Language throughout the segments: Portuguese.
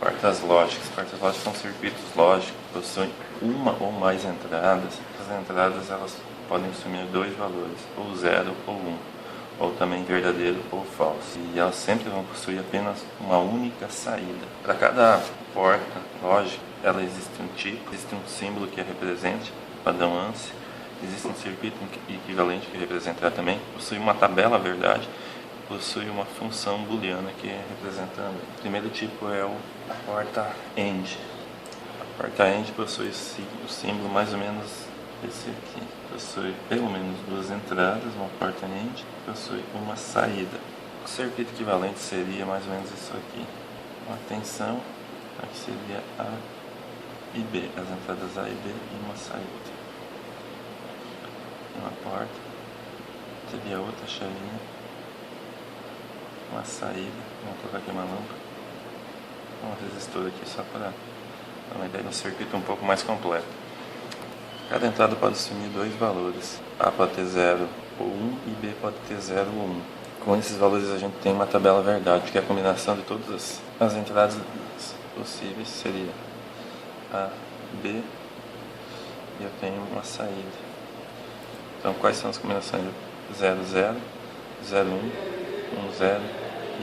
Portas lógicas. Portas lógicas são circuitos lógicos que possuem uma ou mais entradas. As entradas elas podem assumir dois valores, ou 0 ou 1, ou também verdadeiro ou falso. E elas sempre vão possuir apenas uma única saída. Para cada porta lógica, ela existe um tipo, existe um símbolo que a represente, padrão ANSI, existe um circuito equivalente que representa também, possui uma tabela verdade, possui uma função booleana que representa. O primeiro tipo é a porta AND. A porta AND possui o símbolo mais ou menos esse aqui. Possui pelo menos duas entradas, uma porta AND, possui uma saída. O circuito equivalente seria mais ou menos isso aqui. Uma tensão, aqui seria A e B, as entradas A e B e uma saída. Uma porta, teria outra chavinha, uma saída, vamos colocar aqui uma lâmpada, um resistor aqui só para dar uma ideia de um circuito um pouco mais completo. Cada entrada pode assumir dois valores, A pode ter 0 ou 1 e B pode ter 0 ou 1. Com esses valores a gente tem uma tabela verdade, que é a combinação de todas as entradas possíveis seria A, B e eu tenho uma saída. Então quais são as combinações? 0, 0, 0, 1, 1, 0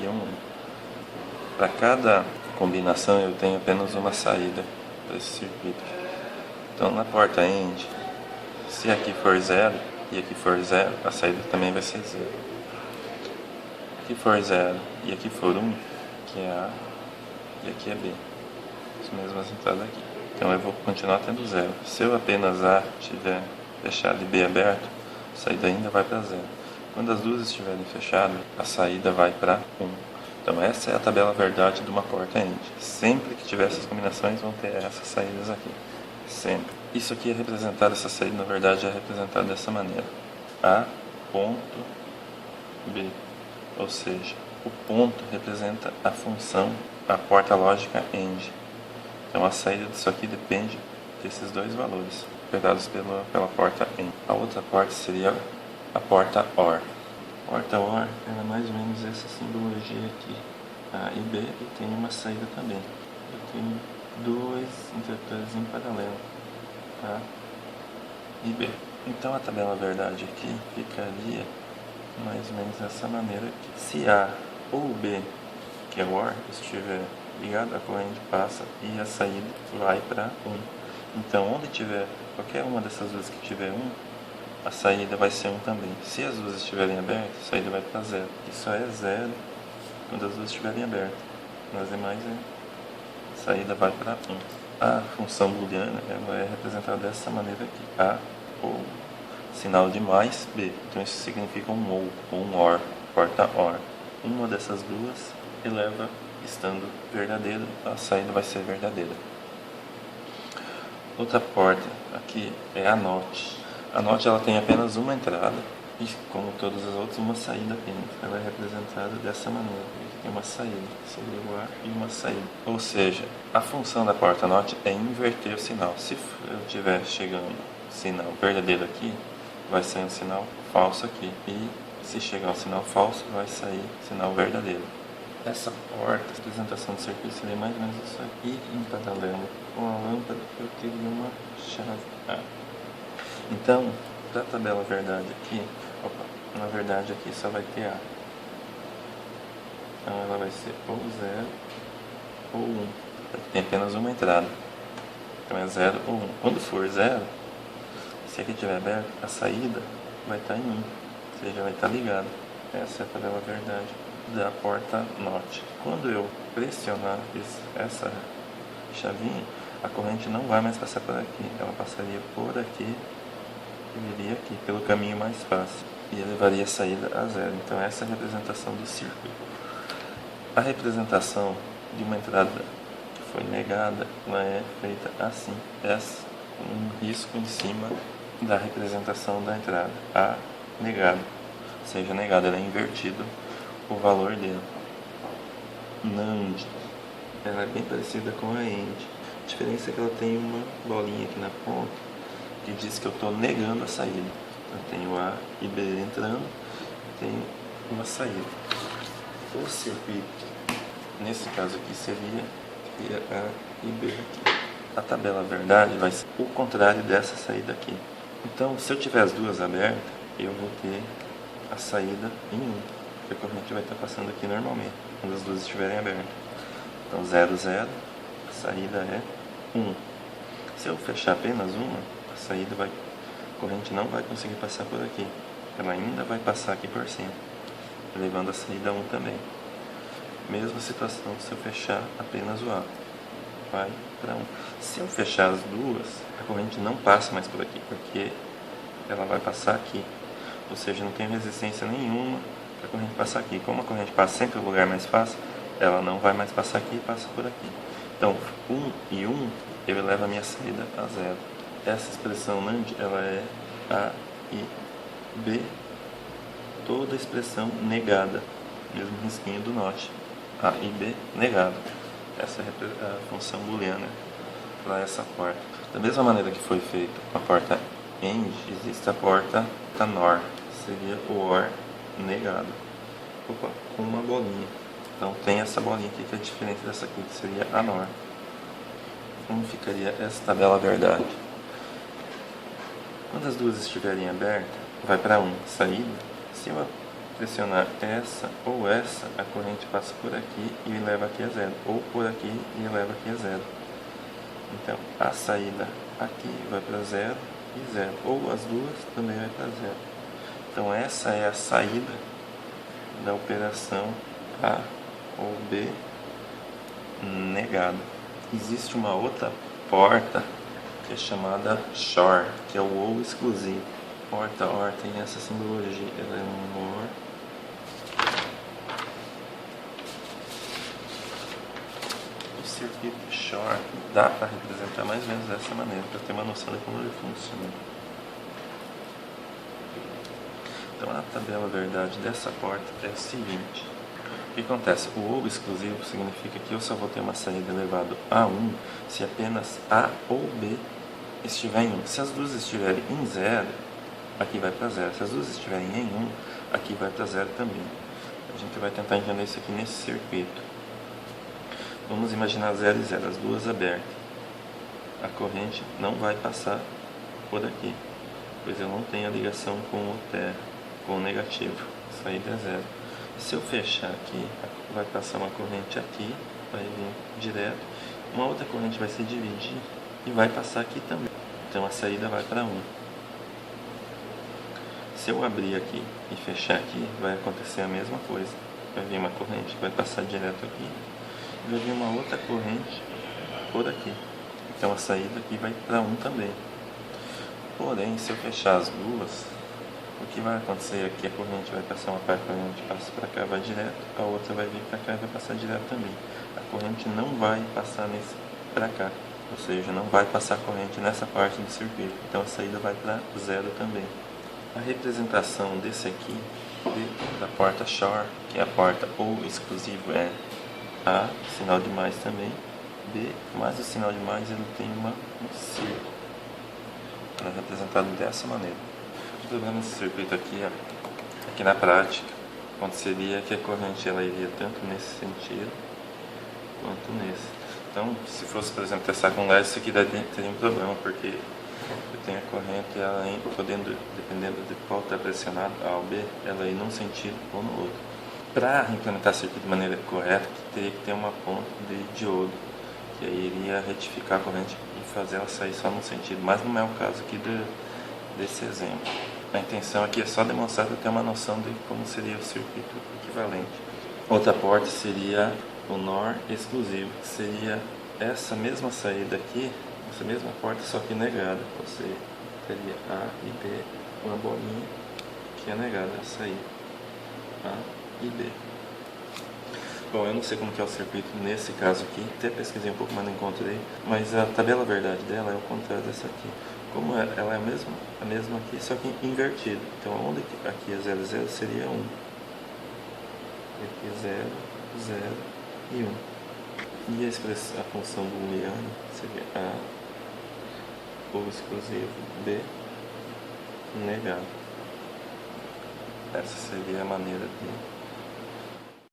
e 1, 1. Para cada combinação eu tenho apenas uma saída para esse circuito. Então na porta AND, se aqui for 0 e aqui for 0, a saída também vai ser 0. Aqui for 0 e aqui for 1, que é A e aqui é B. As mesmas entradas aqui. Então eu vou continuar tendo 0. Se eu apenas A tiver fechado e B aberto, a saída ainda vai para 0. Quando as duas estiverem fechadas, a saída vai para 1. Então essa é a tabela verdade de uma porta AND. Sempre que tiver essas combinações, vão ter essas saídas aqui. Sempre. Isso aqui é representado, essa saída na verdade é representada dessa maneira. A ponto B. Ou seja, o ponto representa a função, a porta lógica AND. Então a saída disso aqui depende desses dois valores, pegados pela porta AND. A outra porta seria a porta OR. A porta OR é mais ou menos essa simbologia aqui, A e B, e tem uma saída também. Eu tenho dois interruptores em paralelo, A e B. Então a tabela verdade aqui ficaria mais ou menos dessa maneira aqui. Se A ou B, que é o OR, estiver ligado, a corrente passa e a saída vai para 1. Então onde tiver qualquer uma dessas duas que tiver 1, a saída vai ser 1 também. Se as duas estiverem abertas, a saída vai para 0. E só é 0 quando as duas estiverem abertas. Nas demais, a saída vai para 1. A função booleana ela é representada dessa maneira aqui. A ou sinal de mais B. Então isso significa um ou um OR, porta OR. Uma dessas duas eleva estando verdadeiro, a saída vai ser verdadeira. Outra porta aqui é a NOT. A NOT ela tem apenas uma entrada e, como todas as outras, uma saída apenas. Ela é representada dessa maneira. Aqui tem uma saída, seria o A e uma saída. Ou seja, a função da porta NOT é inverter o sinal. Se eu estiver chegando sinal verdadeiro aqui, vai sair um sinal falso aqui. E se chegar um sinal falso, vai sair sinal verdadeiro. Essa porta, a representação do circuito seria mais ou menos isso aqui. Em paralelo com a lâmpada, eu teria uma chave A. Então, para a tabela verdade aqui, na verdade aqui só vai ter A. Então ela vai ser ou 0 ou 1. Aqui tem apenas uma entrada. Então é 0 ou 1. Quando for 0, se aqui estiver aberto, a saída vai estar em 1. Ou seja, vai estar ligada. Essa é a tabela verdade da porta NOT. Quando eu pressionar essa chavinha, a corrente não vai mais passar por aqui. Ela passaria por aqui e viria aqui, pelo caminho mais fácil. E levaria a saída a 0. Então essa é a representação do círculo. A representação de uma entrada que foi negada, ela é feita assim. Essa um risco em cima da representação da entrada. A negado. Seja negado, ela é invertido o valor dele. NAND. Ela é bem parecida com a AND. A diferença é que ela tem uma bolinha aqui na ponta que diz que eu estou negando a saída. Eu tenho A e B entrando, tenho uma saída. O circuito, nesse caso aqui, seria seria A e B aqui. A tabela verdade vai ser o contrário dessa saída aqui. Então, se eu tiver as duas abertas, eu vou ter a saída em 1, porque a corrente vai estar passando aqui normalmente, quando as duas estiverem abertas. Então, 0, 0, a saída é 1. Se eu fechar apenas uma, a corrente não vai conseguir passar por aqui. Ela ainda vai passar aqui por cima, levando a saída 1 também. Mesma situação se eu fechar apenas o A. Vai para 1. Se eu fechar as duas, a corrente não passa mais por aqui, porque ela vai passar aqui. Ou seja, não tem resistência nenhuma para a corrente passar aqui. Como a corrente passa sempre no lugar mais fácil, ela não vai mais passar aqui e passa por aqui. Então, 1 e 1, eu elevo a minha saída a 0. Essa expressão NAND, ela é A e B, toda expressão negada, mesmo risquinho do NOT. A e B negado. Essa é a função booleana para essa porta. Da mesma maneira que foi feita a porta AND, existe a porta NOR, seria o OR negado. Opa, com uma bolinha. Então tem essa bolinha aqui que é diferente dessa aqui, que seria a NOR. Como ficaria essa tabela verdade? Quando as duas estiverem abertas, vai para 1, saída. Se eu pressionar essa ou essa, a corrente passa por aqui e leva aqui a 0. Ou por aqui e leva aqui a 0. Então, a saída aqui vai para 0 e 0. Ou as duas também vai para 0. Então, essa é a saída da operação A ou B negado. Existe uma outra porta que é chamada SHOR, que é o ou exclusivo. Porta OR tem essa simbologia, ela é um OR. O circuito SHOR dá para representar mais ou menos dessa maneira, para ter uma noção de como ele funciona. Então a tabela verdade dessa porta é o seguinte. O que acontece? O ou exclusivo significa que eu só vou ter uma saída elevado a 1 se apenas A ou B estiver em 1. Se as duas estiverem em 0, aqui vai para 0. Se as duas estiverem em 1, aqui vai para 0 também. A gente vai tentar entender isso aqui nesse circuito. Vamos imaginar 0 e 0, as duas abertas. A corrente não vai passar por aqui, pois eu não tenho a ligação com o terra, com o negativo. A saída é 0. Se eu fechar aqui, vai passar uma corrente aqui, vai vir direto. Uma outra corrente vai se dividir e vai passar aqui também. Então a saída vai para 1. Se eu abrir aqui e fechar aqui, vai acontecer a mesma coisa. Vai vir uma corrente que vai passar direto aqui. E vai vir uma outra corrente por aqui. Então a saída aqui vai para 1 também. Porém, se eu fechar as duas, o que vai acontecer aqui? A corrente vai passar uma parte para onde passa para cá, vai direto. A outra vai vir para cá e vai passar direto também. A corrente não vai passar para cá. Ou seja, não vai passar corrente nessa parte do circuito. Então a saída vai para 0 também. A representação desse aqui, da porta SHOR, que é a porta ou exclusivo, é A, sinal de mais também, B, mais o sinal de mais ele tem um círculo. Ela é representado dessa maneira. O problema desse circuito aqui é que na prática aconteceria que a corrente ela iria tanto nesse sentido quanto nesse. Então, se fosse, por exemplo, testar com LED, isso aqui teria um problema, porque eu tenho a corrente, ela podendo, dependendo de qual está pressionado, A ou B, ela ir num sentido ou no outro. Para implementar circuito de maneira correta, teria que ter uma ponta de diodo, que aí iria retificar a corrente e fazer ela sair só num sentido, mas não é o caso aqui desse exemplo. A intenção aqui é só demonstrar para ter uma noção de como seria o circuito equivalente. Outra porta seria o NOR exclusivo, que seria essa mesma saída aqui, essa mesma porta, só que negada. Você teria A e B, uma bolinha que é negada, a saída A e B. Bom, eu não sei como que é o circuito nesse caso aqui, até pesquisei um pouco, mas não encontrei, mas a tabela verdade dela é o contrário dessa aqui. Como ela é a mesma aqui, só que invertido. Então, onde aqui é 0, 0 seria 1. Aqui é 0, 0 e 1. E a função booleana seria A ou exclusivo, B negado. Essa seria a maneira de